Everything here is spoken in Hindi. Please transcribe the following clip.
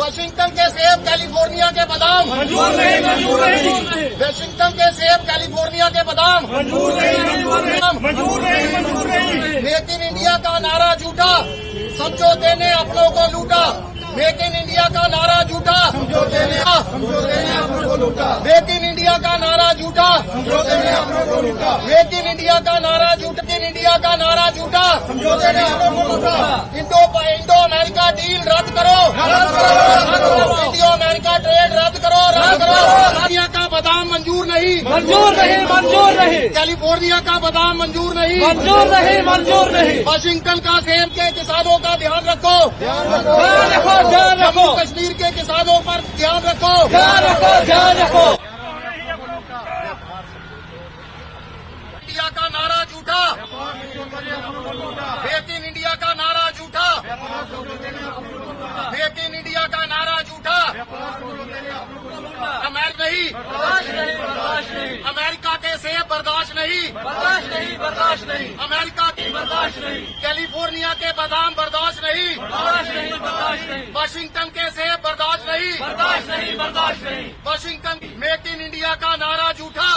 वाशिंगटन के सेब कैलिफोर्निया के बादाम मंजूर नहीं, मंजूर नहीं, वाशिंगटन के सेब कैलिफोर्निया के बादाम मंजूर नहीं, मंजूर नहीं, मंजूर नहीं, मंजूर नहीं। मेक इन इंडिया का नारा झूठा, समझौते ने अपनों को लूटा। मेक इन इंडिया का नारा झूठा, समझौते ने अपनों को लूटा। मेक इन इंडिया का नारा झूठा, समझौते ने अपनों को लूटा। मेक इन इंडिया का नारा झूठा, इन इंडिया का नारा झूठा, समझौते ने अपनों को लूटा। इंडो अमेरिका डील रद्द करो, इंडो अमेरिका ट्रेड रद्द करो, रद्द करो। इंडिया का बादाम मंजूर नहीं, मंजूर नहीं, मंजूर नहीं, कैलिफोर्निया का बादाम मंजूर नहीं, मंजूर नहीं, मंजूर नहीं। वाशिंगटन का सेब के किसानों का ध्यान रखो, ध्यान रखो, ध्यान रखो, जम्मू कश्मीर के किसानों पर ध्यान रखो, ध्यान रखो, ध्यान रखो। इंडिया का नारा झूठा, मेक इन इंडिया का नारा झूठा, मेक इन इंडिया का नारा झूठा। अमेरिका नहीं, अमेरिका के सेब बर्दाश्त नहीं, बर्दाश्त नहीं, बर्दाश्त नहीं, अमेरिका की बर्दाश्त नहीं, कैलिफोर्निया के बादाम बर्दाश्त नहीं, बर्दाश्त नहीं, बर्दाश्त नहीं, वाशिंगटन के सेब बर्दाश्त नहीं, बर्दाश्त नहीं, बर्दाश्त नहीं। वाशिंगटन मेक इन इंडिया का नारा झूठा।